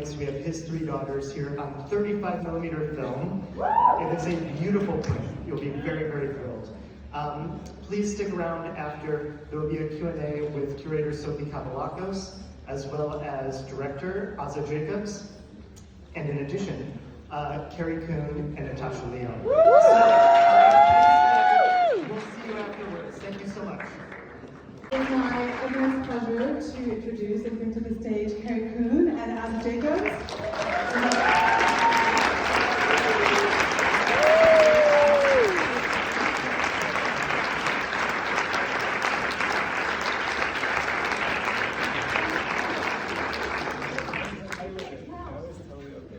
points. We have his three daughters here on 35mm film. It is a beautiful print. You'll be very, very thrilled. Please stick around after. There will be a Q&A with curator Sophie Kavalakos, as well as director Azazel Jacobs, and in addition, Carrie Coon and Natasha Lyonne. So, we'll see you afterwards. Thank you so much. It's my immense pleasure to introduce and bring to the stage Carrie Coon and Azazel Jacobs.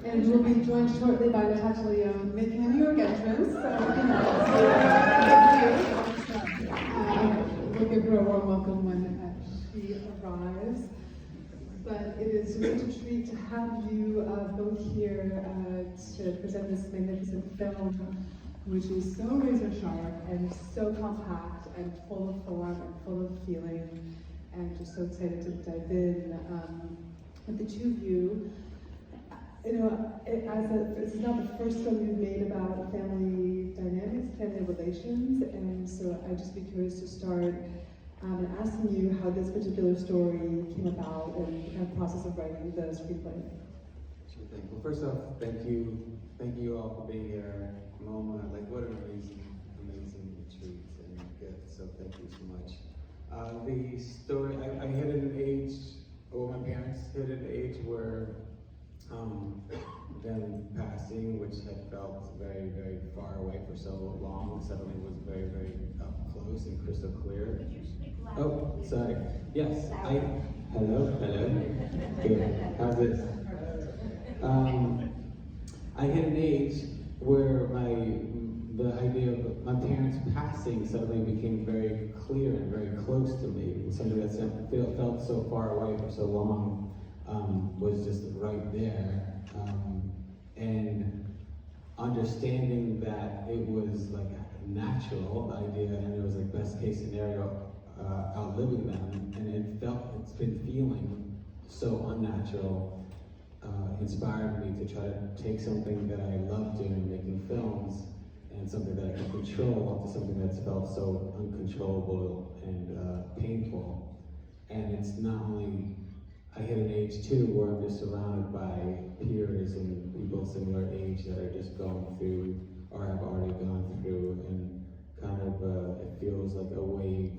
And we'll be joined shortly by Natasha Lyonne making a New York entrance. We'll give her a warm welcome when she arrives. But it is such a treat to have you both here to present this magnificent film, which is so razor sharp and so compact and full of form and full of feeling. And just so excited to dive in with the two of you. You know, this is not the first film you've made about family dynamics, family relations, and so I'd just be curious to start asking you how this particular story came about and the kind of process of writing the screenplay. Sure thing. Well, first off, thank you all for being here. Moma, like what an amazing retreat and gift. So thank you so much. The story, I hit an age, or my parents hit an age where them passing, which had felt very, very far away for so long, suddenly was very, very up close and crystal clear. Oh, sorry. Yes, hello. Good. How's this? I hit an age where the idea of my parents passing suddenly became very clear and very close to me. Something that felt so far away for so long. Was just right there, and understanding that it was like natural, the idea, and it was like best case scenario, outliving them, and it's been feeling so unnatural, inspired me to try to take something that I love doing, making films, and something that I can control to something that's felt so uncontrollable and painful. And it's not only I hit an age too where I'm just surrounded by peers and people similar age that are just going through or have already gone through, and kind of it feels like a wave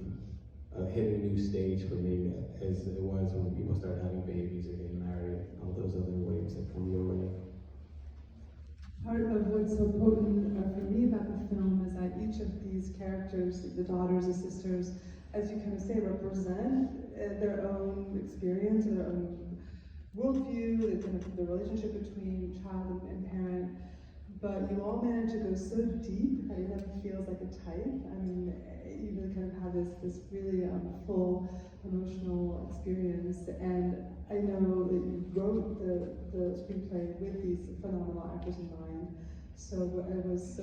hitting a new stage for me, as it was when people started having babies or getting married, all those other waves that come your way. Part of what's so potent for me about the film is that each of these characters, the daughters, the sisters, as you kind of say, represent their own experience and their own worldview, the relationship between child and parent. But you all manage to go so deep that it never feels like a type. I mean, you really kind of have this really full emotional experience. And I know that you wrote the screenplay with these phenomenal actors in mind. So I was so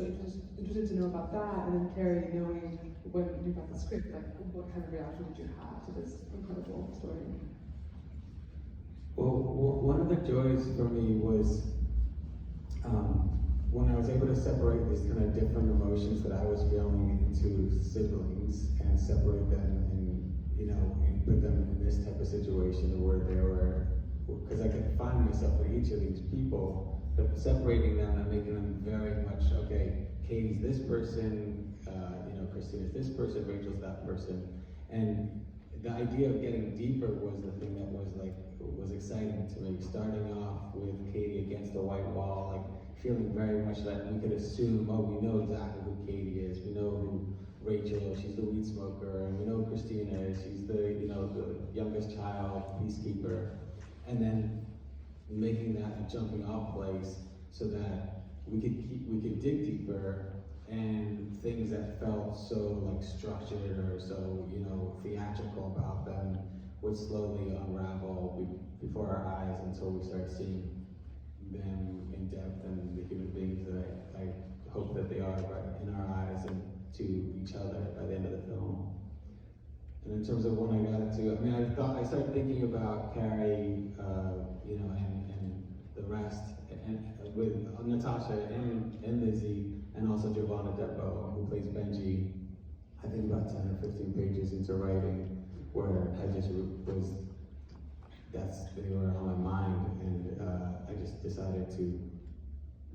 interested to know about that, and then Carrie, knowing when you got the script, like what kind of reaction did you have to this incredible story? Well, one of the joys for me was when I was able to separate these kind of different emotions that I was feeling into siblings and separate them and put them in this type of situation where they were, because I could find myself in each of these people, but separating them and making them very much, okay, Katie's this person, Christina's this person, Rachel's that person. And the idea of getting deeper was the thing that was exciting to me, starting off with Katie against the white wall, like feeling very much that we could assume, oh, we know exactly who Katie is, we know who Rachel, she's the weed smoker, and we know Christina is, she's the youngest child, peacekeeper, and then making that a jumping off place so that we could dig deeper, and things that felt so like structured or so theatrical about them would slowly unravel before our eyes until we start seeing them in depth and the human beings that I hope that they are right in our eyes and to each other by the end of the film. And in terms of when I got to, I started thinking about Carrie, and Natasha and Lizzie, and also Giovanna Depo, who plays Benji, I think about 10 or 15 pages into writing, where I just was, they were on my mind, and I just decided to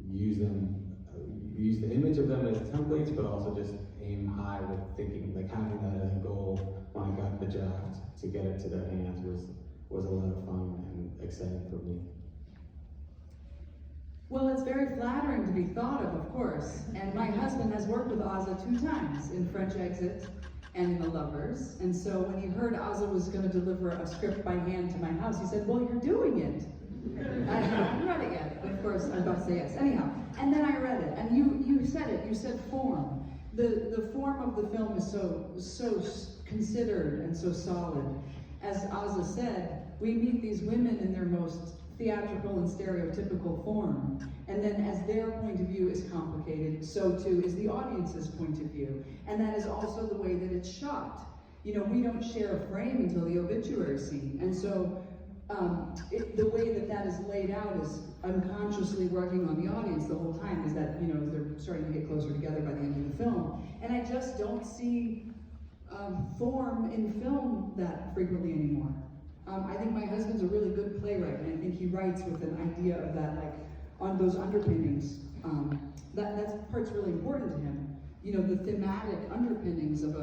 use the image of them as templates, but also just aim high with thinking, like having that as a goal when I got the draft to get it to their hands was a lot of fun and exciting for me. Well, it's very flattering to be thought of course. And my husband has worked with Aza 2 times, in French Exit and in The Lovers. And so when he heard Aza was going to deliver a script by hand to my house, he said, well, you're doing it. I haven't read it yet, but of course I'm about to say yes. Anyhow, and then I read it, and you said it, you said form. The form of the film is so considered and so solid. As Aza said, we meet these women in their most theatrical and stereotypical form, and then as their point of view is complicated, so too is the audience's point of view, and that is also the way that it's shot. You know, we don't share a frame until the obituary scene, and so the way that is laid out is unconsciously working on the audience the whole time, is that, you know, they're starting to get closer together by the end of the film. And I just don't see form in film that frequently anymore. I think my husband's a really good playwright, and I think he writes with an idea of that, like, on those underpinnings. That part's really important to him. You know, the thematic underpinnings of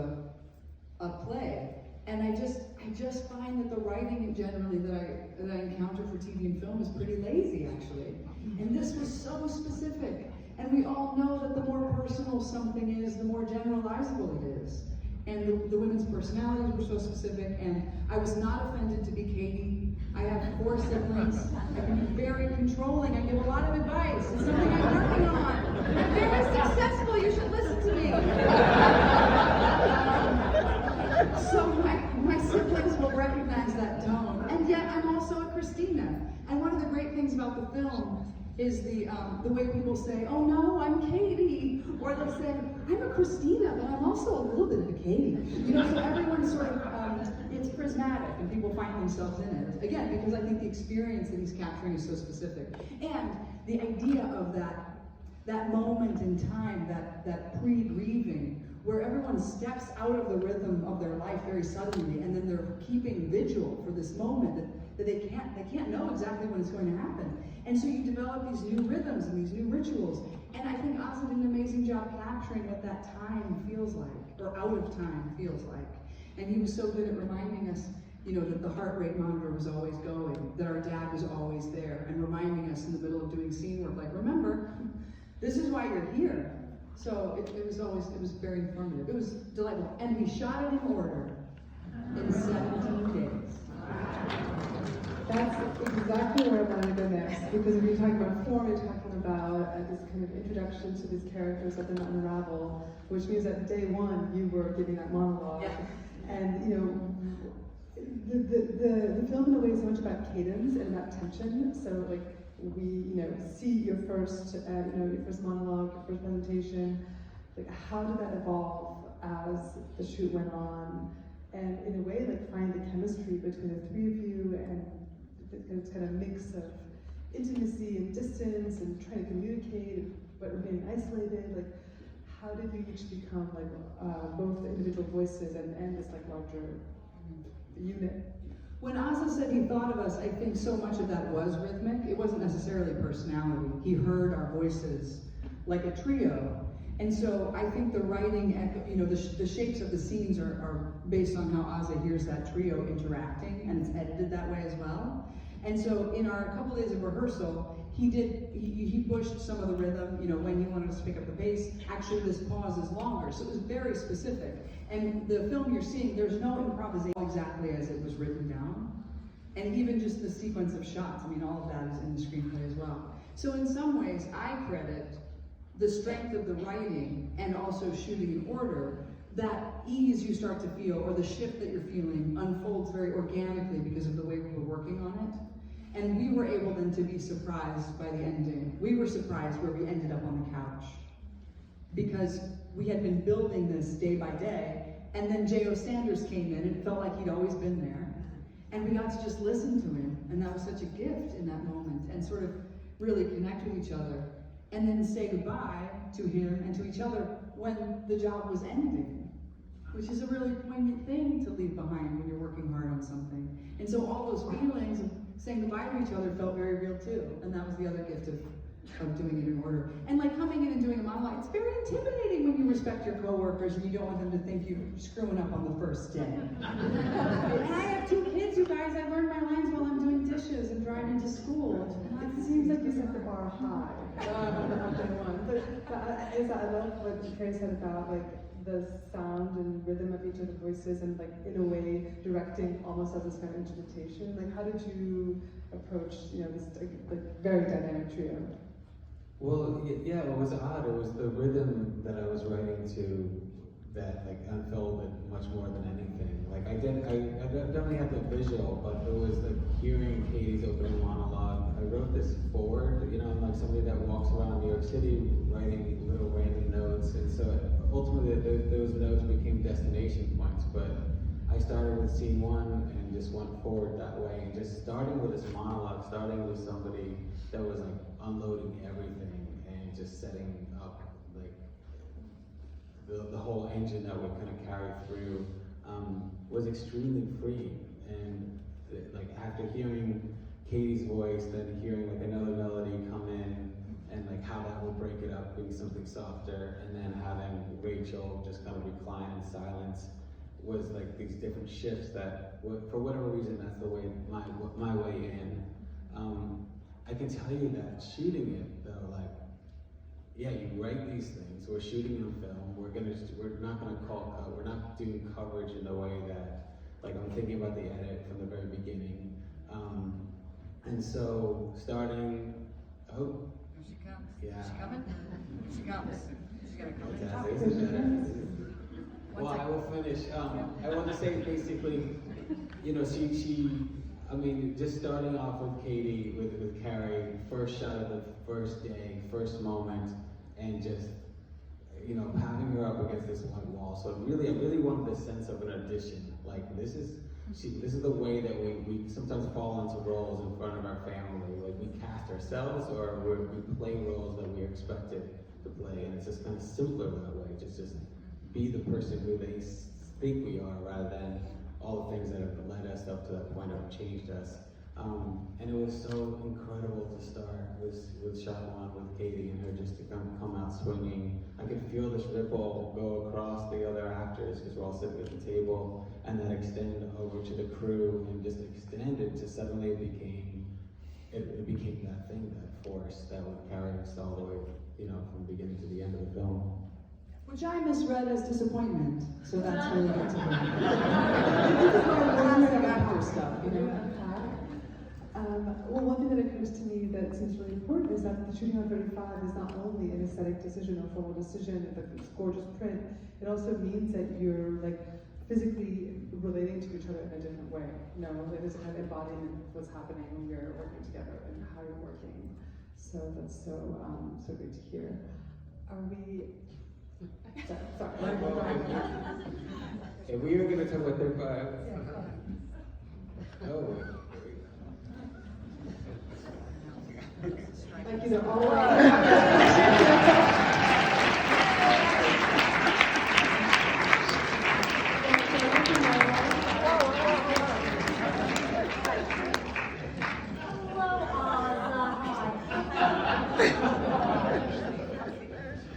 a play. And I just find that the writing generally that I encounter for TV and film is pretty lazy, actually. And this was so specific. And we all know that the more personal something is, the more generalizable it is. And the women's personalities were so specific, and I was not offended to be Katie. I have 4 siblings. I can be very controlling. I give a lot of advice. It's something I'm working on. I'm very successful. You should listen to me. So my siblings will recognize that tone. And yet I'm also a Christina. And one of the great things about the film is the way people say, oh no, I'm Katie. Or they'll say, I'm a Christina, but I'm also a little bit of a Katie. You know, so everyone's sort of, it's prismatic, and people find themselves in it. Again, because I think the experience that he's capturing is so specific. And the idea of that moment in time, that pre-grieving, where everyone steps out of the rhythm of their life very suddenly, and then they're keeping vigil for this moment that they can't know exactly when it's going to happen. And so you develop these new rhythms and these new rituals. And I think Aza did an amazing job capturing what that time feels like, or out of time feels like. And he was so good at reminding us, you know, that the heart rate monitor was always going, that our dad was always there, and reminding us in the middle of doing scene work, like, remember, this is why you're here. So it was very informative. It was delightful. And we shot it in order in 17 days. That's exactly where I want to go next, because when you're talking about form, you're talking about this kind of introduction to these characters that then unravel, which means that day 1 you were giving that monologue. Yeah. And you know, the film in a way is so much about cadence and about tension. So like we, you know, see your first, your first monologue, your first presentation. Like how did that evolve as the shoot went on? And in a way, like find the chemistry between the 3 of you, and this kind of mix of intimacy and distance and trying to communicate but remaining isolated. Like, how did you each become like both individual voices and this like larger unit? When Aza said he thought of us, I think so much of that was rhythmic. It wasn't necessarily personality. He heard our voices like a trio. And so I think the writing, you know, the shapes of the scenes are based on how Aza hears that trio interacting, and it's edited that way as well. And so in our couple days of rehearsal, he pushed some of the rhythm, you know, when he wanted us to pick up the pace. Actually, this pause is longer, so it was very specific. And the film you're seeing, there's no improvisation exactly as it was written down. And even just the sequence of shots, I mean, all of that is in the screenplay as well. So in some ways, I credit the strength of the writing and also shooting in order, that ease you start to feel, or the shift that you're feeling, unfolds very organically because of the way we were working on it. And we were able then to be surprised by the ending. We were surprised where we ended up on the couch, because we had been building this day by day, and then J.O. Sanders came in, and it felt like he'd always been there. And we got to just listen to him, and that was such a gift in that moment, and sort of really connect with each other. and then say goodbye to him and to each other when the job was ending, which is a really poignant thing to leave behind when you're working hard on something. And so all those feelings of saying goodbye to each other felt very real too, and that was the other gift of doing it in order. And like coming in and doing a monologue, it's very intimidating when you respect your coworkers and you don't want them to think you're screwing up on the first day. And I have 2 kids, you guys. I learn my lines while I'm doing dishes and driving to school. It seems like you set the bar high on day one. But I love what Carrie said about like the sound and rhythm of each of the voices, and like in a way directing almost as a kind of interpretation. Like, how did you approach this like very dynamic trio? Well, yeah, it was odd. It was the rhythm that I was writing to that like unfolded much more than anything. Like I definitely had the visual, but it was like hearing Katie's opening monologue. I wrote this forward, I'm like somebody that walks around New York City writing little random notes, and so ultimately those notes became destination points. But I started with scene 1 and just went forward that way, and just starting with this monologue, starting with somebody that was like unloading everything and just setting up like the whole engine that would kind of carry through was extremely freeing. And like after hearing Katie's voice, then hearing like another melody come in and like how that would break it up, being something softer, and then having Rachel just kind of recline in silence was like these different shifts that, for whatever reason, that's the way my way in. I can tell you that shooting it though, like, yeah, you write these things. We're shooting on film. We're not gonna call cut. We're not doing coverage in the way that, like, I'm thinking about the edit from the very beginning. And so starting, Here she comes. Yeah. Is she coming? She comes. She's gonna come and talk. Well, I will finish. I want to say basically, I mean, just starting off with Katie, with Carrie, first shot of the first day, first moment, and just, having her up against this white wall. So I really wanted this sense of an audition. Like, this is the way that we sometimes fall into roles in front of our family. Like, we cast ourselves, or we play roles that we are expected to play, and it's just kind of simpler that way. Just be the person who they think we are, rather than all the things that have led us up to that point have changed us. And it was so incredible to start with shot 1 with Katie and her just to come out swinging. I could feel this ripple go across the other actors because we're all sitting at the table, and then extend over to the crew, and just extend it to suddenly it became that thing, that force that would carry us all the way, from the beginning to the end of the film. Which I misread as disappointment, so that's really good to me. This is why we're learning actor stuff, Well, one thing that occurs to me that seems really important is that the shooting on 35 is not only an aesthetic decision or formal decision, it's gorgeous print, it also means that you're like physically relating to each other in a different way. There's a kind of embodiment of what's happening when you're working together and how you're working. So that's so great to hear. Are we? Sorry. If we were going to talk about 35. Yeah, go ahead. Oh. Like all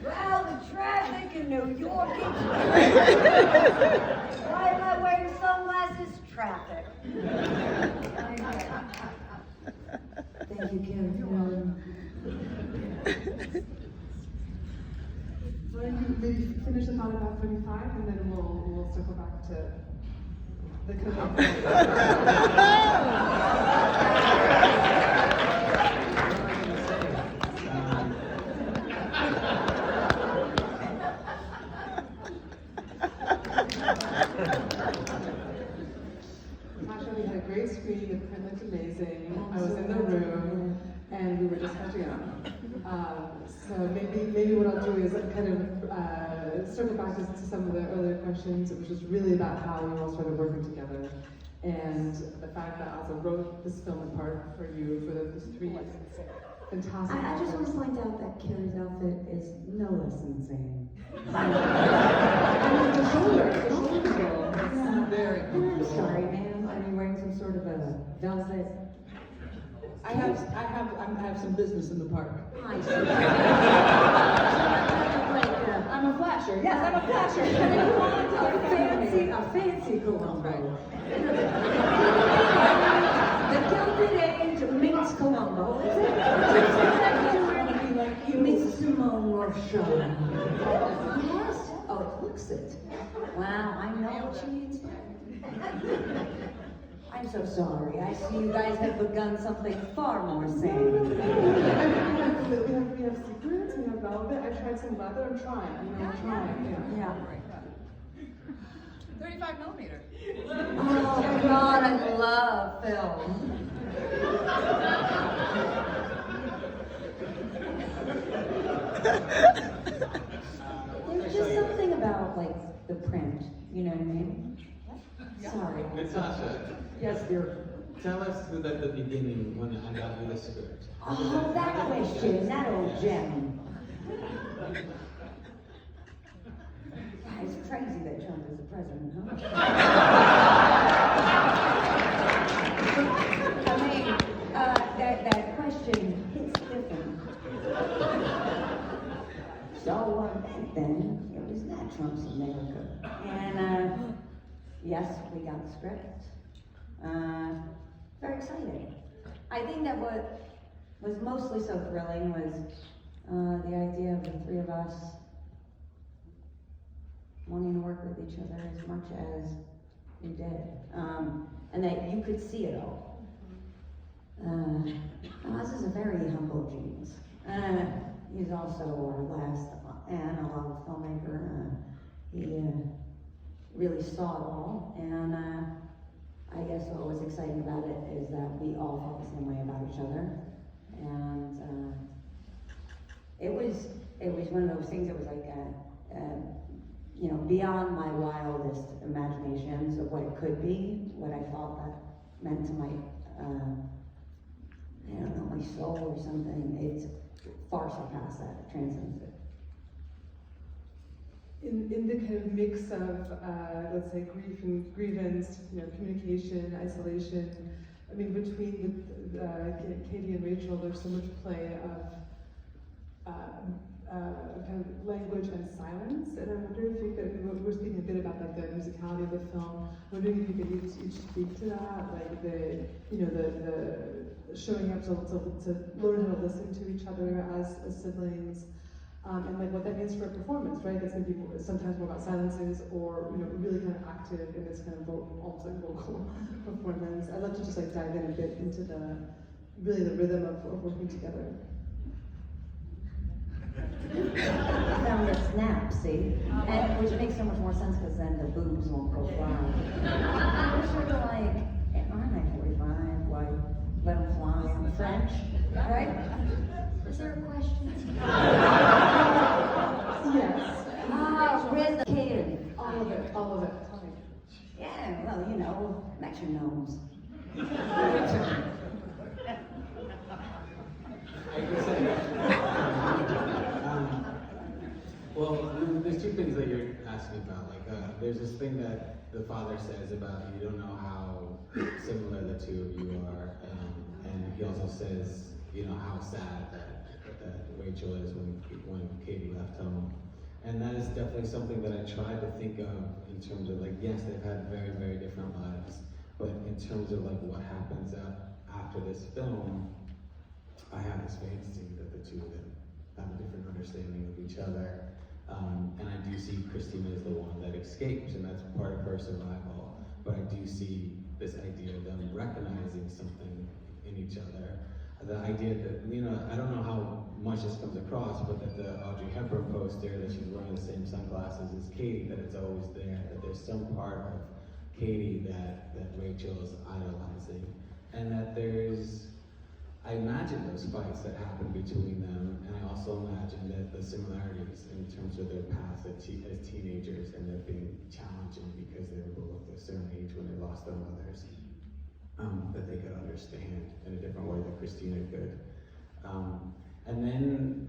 Well, the traffic in New York is right my way to sunglasses traffic. Thank you, Kim. Why don't you maybe finish the thought about 35, and then we'll circle back to the Natasha, we had a great screen, the print looked amazing. I was in the room, and we were just catching up. So maybe what I'll do is kind of circle back to some of the earlier questions, which was really about how you all started working together. And the fact that Aza wrote this film in part for you for those 3 fantastic I just want to actors. point out that Carrie's outfit is no less insane. And the shoulder girl. Yeah. Very I'm sorry, ma'am. Are you wearing some sort of a velvet? I have some business in the park. I see. Like, I'm a flasher. Yes, I'm a flasher. a fancy Columbo. The Gilded Age meets Columbo, is it? Like you meet Simone Rothschild. Yes? Oh, it looks it. Wow, I know what she needs. I'm so sorry. I see you guys have begun something far more sane. We have secrets, we have velvet. I tried some leather. I'm trying. I'm trying. Yeah. 35 millimeter. Oh my God, I love film. There's just something about like the print, you know what I mean? Sorry. Natasha, Yes, dear. tell us at the beginning when I got you the script. Oh, that question, that old gem. Yeah, it's crazy that Trump is the president, huh? I mean, that question hits different. So, back then, it was not Trump's America. And, yes, we got the script. Very exciting. I think that what was mostly so thrilling was the idea of the 3 of us wanting to work with each other as much as we did. And that you could see it all. Oz is a very humble genius. He's also our last analog filmmaker. He really saw it all, and I guess what was exciting about it is that we all felt the same way about each other, and it was one of those things that was like you know, beyond my wildest imaginations of what it could be, what I thought that meant to my I don't know, my soul or something. It's far surpassed that, it transcends it. In the kind of mix of, let's say, grief and grievance, you know, communication, isolation, I mean, between Katie and Rachel, there's so much play of kind of language and silence, and I wonder if you could, we're speaking a bit about like the musicality of the film, I'm wondering if you could each speak to that, like the, you know, the showing up to learn how to listen to each other as siblings, and like what that means for a performance, right? That's going to be sometimes more about silences, or you know, really kind of active in this kind of almost like vocal performance. I'd love to just like dive in a bit into the rhythm of working together. I found the snap, see? And which makes so much more sense because then the boobs won't go fly. I'm sort of like, aren't I 45? Why let them fly? I'm French, right? Is there a question? Yes. Rhythm, cadence. All of it, all of it. Yeah, well, you know, metronomes. Well, there's 2 things that you're asking about. Like, there's this thing that the father says about you don't know how similar the 2 of you are, and he also says, you know, how sad that Rachel is when Katie left home. And that is definitely something that I tried to think of in terms of like, yes, they've had very, very different lives, but in terms of like what happens after this film, I have this fantasy that the 2 of them have a different understanding of each other. And I do see Christina as the one that escapes, and that's part of her survival. But I do see this idea of them recognizing something in each other. The idea that, you know, I don't know how much this comes across, but that the Audrey Hepburn poster, that she's wearing the same sunglasses as Katie, that it's always there, that there's some part of Katie that Rachel is idolizing. And that there's, I imagine those fights that happen between them, and I also imagine that the similarities in terms of their paths as teenagers, and that being challenging because they were both at a certain age when they lost their mothers, that they could understand in a different way that Christina could. And then,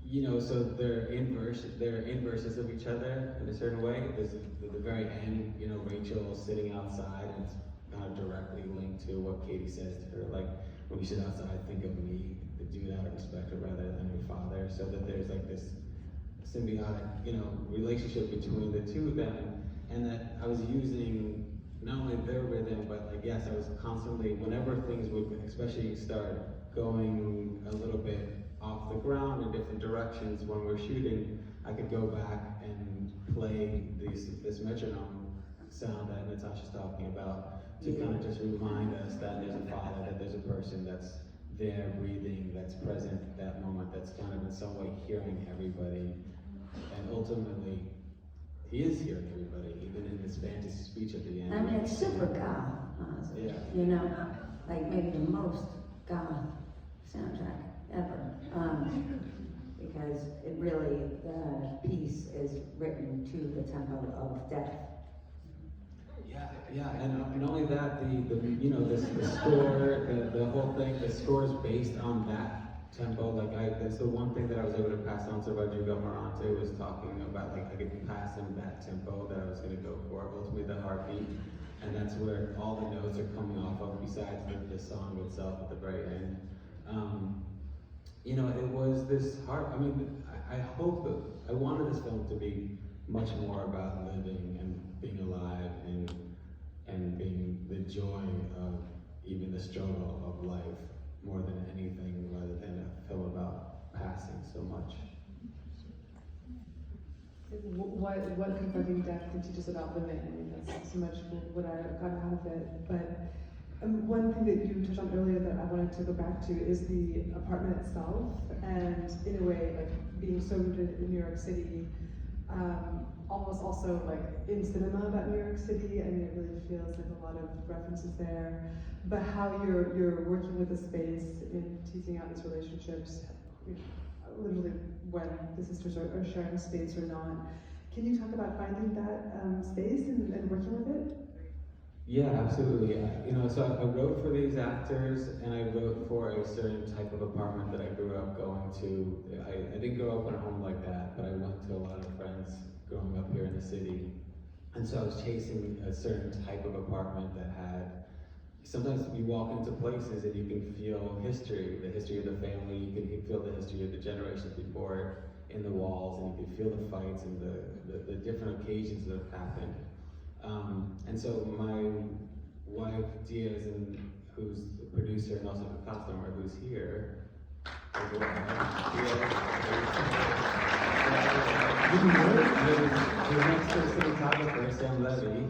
you know, so they're inverses of each other in a certain way. There's at the very end, you know, Rachel sitting outside, and it's kind of directly linked to what Katie says to her, like, when you sit outside, think of me, the dude out of respect rather than your father, so that there's like this symbiotic, you know, relationship between the two of them, and that I was using not only their rhythm, but like, yes, I was constantly, whenever things would, especially start going a little bit off the ground in different directions when we're shooting, I could go back and play this metronome sound that Natasha's talking about, to kind of just remind us that there's a father, that there's a person that's there breathing, that's present at that moment, that's kind of in some way hearing everybody. And ultimately, he is hearing everybody, even in this fantasy speech at the end. I mean, it's super goth, honestly. Yeah. You know, like maybe the most goth soundtrack ever. Because it really, the piece is written to the tempo of death. Yeah, and not only that, the you know, the score, the whole thing, the score is based on that tempo. Like that's the one thing that I was able to pass on to Rodrigo Morante, was talking about, like I could pass him that tempo that I was going to go for, ultimately the heartbeat, and that's where all the notes are coming off of, besides the song itself at the very end. You know, it was this hard. I mean, I hope that I wanted this film to be much more about living and being alive and being the joy of even the struggle of life more than anything, rather than a film about passing so much. What confronting death can teach us about living? I mean, that's so much what I got out of it. But one thing that you touched on earlier that I wanted to go back to is the apartment itself, and in a way, like being so rooted in New York City, almost also like in cinema about New York City. I mean, it really feels like a lot of references there. But how you're working with the space in teasing out these relationships, literally when the sisters are sharing space or not. Can you talk about finding that space and working with it? Yeah, absolutely. You know, so I wrote for these actors, and I wrote for a certain type of apartment that I grew up going to. I didn't grow up in a home like that, but I went to a lot of friends growing up here in the city. And so I was chasing a certain type of apartment that had, sometimes you walk into places and you can feel history, the history of the family, you can feel the history of the generations before it in the walls, and you can feel the fights and the different occasions that have happened. And so my wife, Diaz, who's the producer and also the costumer, who's here, was next to the cinematographer, Sam Levy.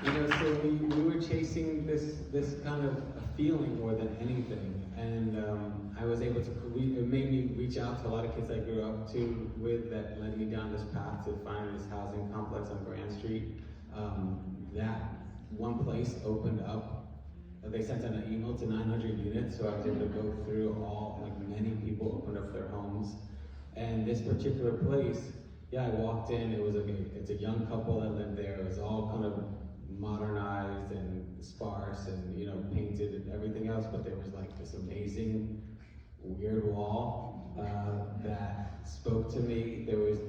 You know, so we were chasing this kind of feeling more than anything, and I was able to, it made me reach out to a lot of kids I grew up to with, that led me down this path to find this housing complex on Grand Street. That one place opened up, they sent out an email to 900 units, so I was able to go through all, like many people opened up their homes. And this particular place, yeah, I walked in, it's a young couple that lived there, it was all kind of modernized and sparse and, you know, painted and everything else, but there was like this amazing weird wall that spoke to me. It was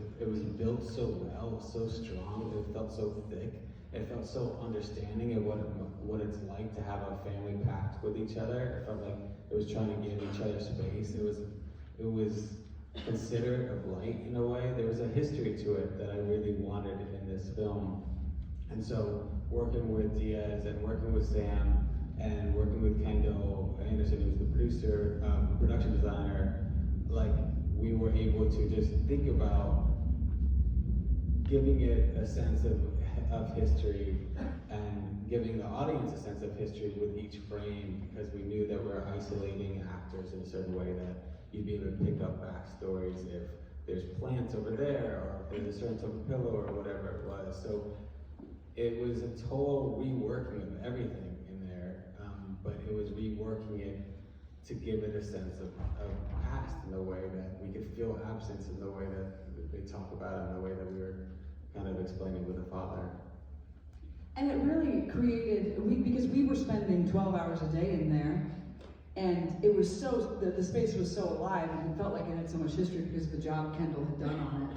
built so well, so strong, it felt so thick, it felt so understanding of what it's like to have a family pact with each other. It felt like it was trying to give each other space. It was considerate of light in a way. There was a history to it that I really wanted in this film. And so working with Diaz and working with Sam and working with Kendall Anderson, who's the producer, production designer, like we were able to just think about giving it a sense of history and giving the audience a sense of history with each frame, because we knew that we're isolating actors in a certain way, that you'd be able to pick up backstories if there's plants over there, or if there's a certain type of pillow or whatever it was. So it was a total reworking of everything in there, but it was reworking it to give it a sense of past in the way that we could feel absence in the way that they talk about it, in the way that we were kind of explaining with the father. And it really created, because we were spending 12 hours a day in there, and it was so, the space was so alive, and it felt like it had so much history because of the job Kendall had done on it.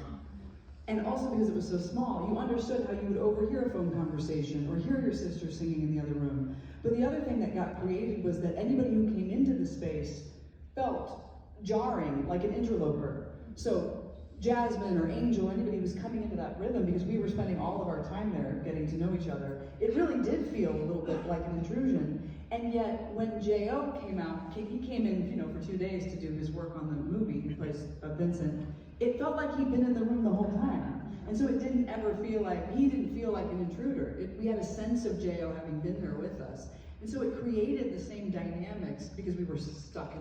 And also because it was so small, you understood how you would overhear a phone conversation or hear your sister singing in the other room. But the other thing that got created was that anybody who came into the space felt jarring, like an interloper. So Jasmine or Angel, anybody who was coming into that rhythm, because we were spending all of our time there getting to know each other, it really did feel a little bit like an intrusion. And yet, when J.O. came out, he came in, for 2 days to do his work on the movie. He plays Vincent. It felt like he'd been in the room the whole time. And so it didn't ever feel like, he didn't feel like an intruder. We had a sense of J.O. having been there with us. And so it created the same dynamics because we were stuck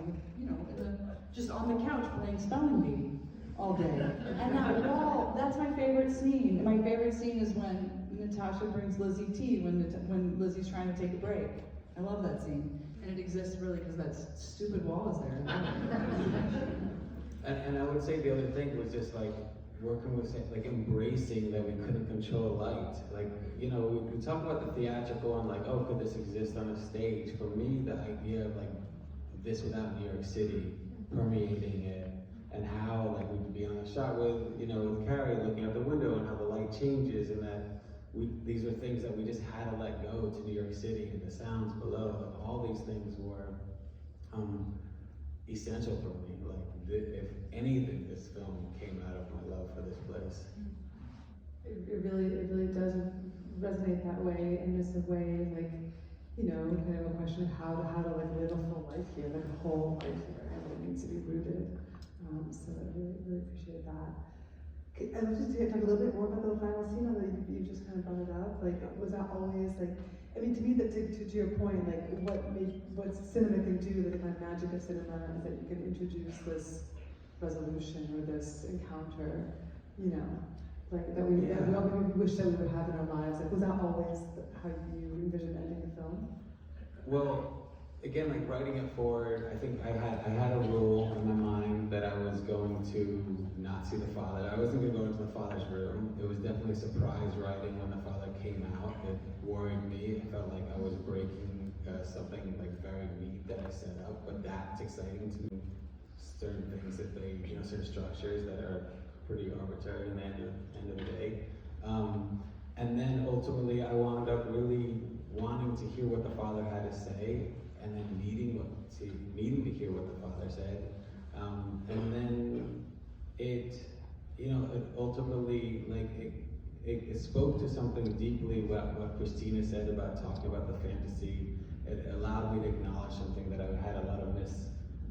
just on the couch playing spelling bee all day. And that wall, that's my favorite scene. And my favorite scene is when Natasha brings Lizzie tea when Lizzie's trying to take a break. I love that scene. And it exists really because that stupid wall is there. And I would say the other thing was just like working with, like embracing that we couldn't control light. Like, we talk about the theatrical and like, oh, could this exist on a stage? For me, the idea of like this without New York City permeating it, and how like we could be on a shot with, with Carrie looking out the window and how the light changes, and that these were things that we just had to let go to New York City, and the sounds below, like all these things were essential for me. Like, if anything, this film came out of my love for this place. It really does resonate that way, and it's a way, like, kind of a question of how to like live a full life here, like a whole life here, and it needs to be rooted. So I really appreciate that. I'd love to talk a little bit more about the final scene, now that you just kind of brought it up. Like, was that always like, to me, that to your point, like what cinema can do, the kind of magic of cinema is that you can introduce this resolution or this encounter, like that we wish that we would have in our lives. Like, was that always how you envisioned ending the film? Well, again, like writing it forward, I think I had a rule in my mind that I was going to not see the father. I wasn't going to go into the father's room. It was definitely a surprise writing when the father came out. It worried me. It felt like I was breaking something like very neat that I set up, but that's exciting to me. Certain things that they, certain structures that are pretty arbitrary in the end of the day. And then ultimately I wound up really wanting to hear what the father had to say, and then needing to hear what the father said. And then it ultimately, like, it spoke to something deeply what Christina said about talking about the fantasy. It allowed me to acknowledge something that I had a lot of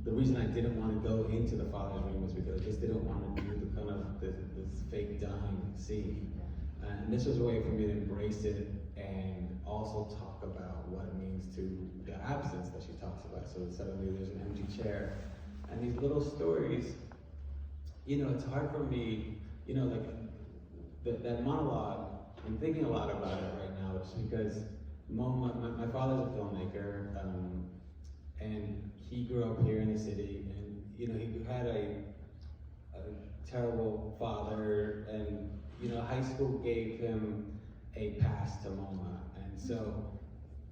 the reason I didn't want to go into the father's room was because I just didn't want to do the kind of this fake dying scene. And this was a way for me to embrace it and also talk about what it means to the absence that she talks about. So suddenly there's an empty chair. And these little stories, it's hard for me, like that monologue, I'm thinking a lot about it right now, just because my father's a filmmaker, and he grew up here in the city, and he had a terrible father, and high school gave him a pass to MoMA, and so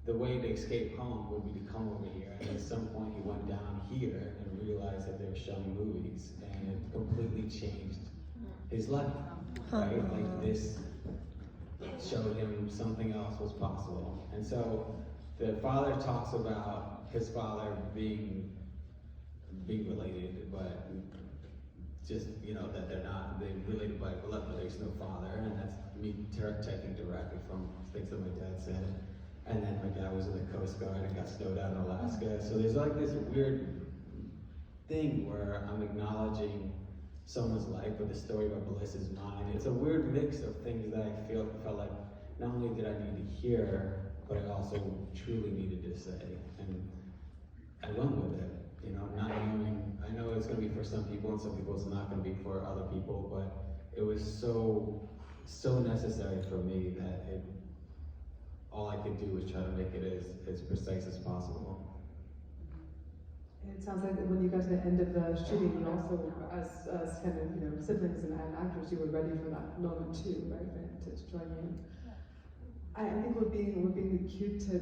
the way to escape home would be to come over here. And at some point he went down here and realized that they were showing movies, and it completely changed his life, right? Like, this showed him something else was possible. And so the father talks about his father being related, but just, that they related by blood, but there's no father, and that's me taking directly from things that my dad said. And then my dad was in the Coast Guard and got snowed out in Alaska. So there's like this weird thing where I'm acknowledging someone's life, but the story about Melissa's mine. It's a weird mix of things that I felt like not only did I need to hear, but I also truly needed to say. And I went with it, not knowing. I know it's going to be for some people, and some people it's not going to be for other people, but it was so necessary for me that all I could do was try to make it as precise as possible. It sounds like when you got to the end of the shooting, you also, as kind of, you know, siblings and actors, you were ready for that moment too, right? To join you. I think we're being cute to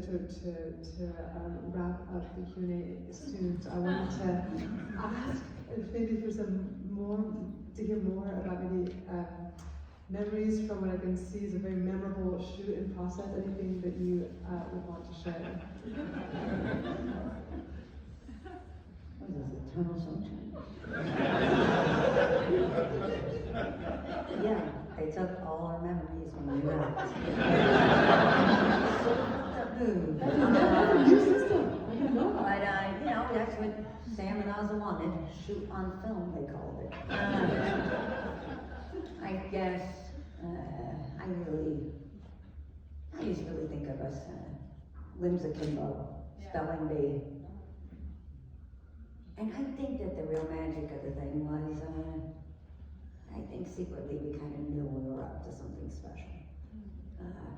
wrap up the Q&A soon. So I wanted to ask maybe for to hear more about maybe memories from what I can see is a very memorable shoot and process. Anything that you would want to share? What is it, eternal sunshine? Yeah, they took all our memories when we left. New system. I didn't know that. But, you know, that's what Sam and Aza wanted. Shoot on film, they called it. I guess, I just really think of us, limbs akimbo, spelling bee. And I think that the real magic of the thing was, I think secretly we kind of knew we were up to something special.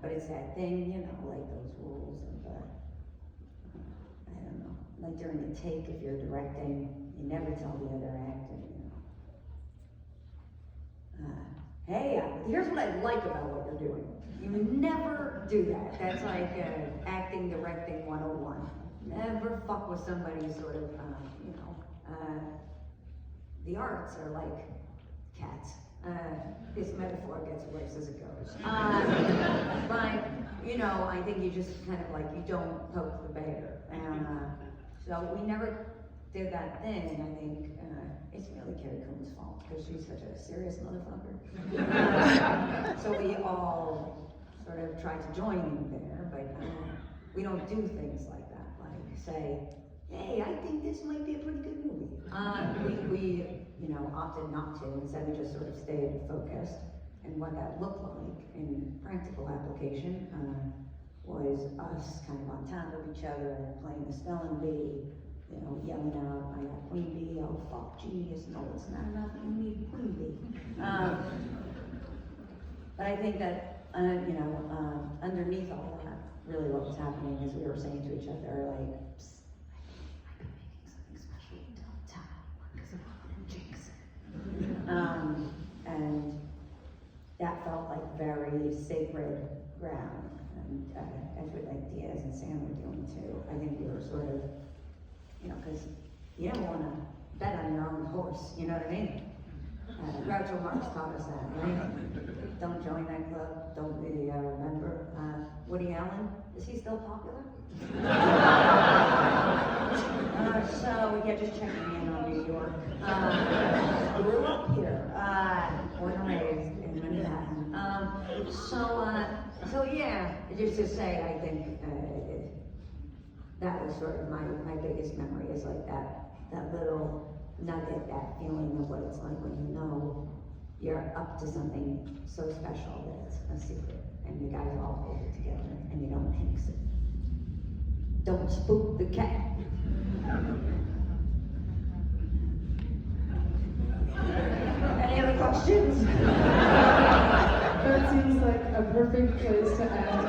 But it's that thing, you know, like those rules of, I don't know, like during the take, if you're directing, you never tell the other actor, you know. Hey, here's what I like about what you're doing. You never do that. That's like acting, directing 101. Never fuck with somebody sort of, you know, the arts are like cats. This metaphor gets worse as it goes. But, you know, I think you just kind of like, you don't poke the bear. And so we never did that thing, and I think it's really Carrie Coon's fault, because she's such a serious motherfucker. So we all sort of tried to join in there, but we don't do things like that. Like say, hey, I think this might be a pretty good movie. We you know, opted not to. Instead, we just sort of stayed focused. And what that looked like in practical application was us kind of on top of each other, playing the spelling bee, you know, yelling out, I got queen bee, oh fuck, genius, no, it's not enough, you need queen bee. But I think that, you know, underneath all that, really what was happening is we were saying to each other, like, psst, I've been making something special, don't tell anyone, because I want to jinx it. And that felt like very sacred ground. And as with like Diaz and Sam were doing too, I think we were sort of, you know, because you don't want to bet on your own horse, you know what I mean? Groucho Marx taught us that, right? Don't join that club, don't really remember. Woody Allen, is he still popular? So, yeah, just checking in on New York. Grew up here, born and raised in Manhattan. So yeah, just to say, I think that was sort of my biggest memory, is like that little nugget, that feeling of what it's like when you know you're up to something so special that it's a secret, and you guys all hold it together, and you don't jinx it. Don't spook the cat. Any other questions? That seems like a perfect place to end.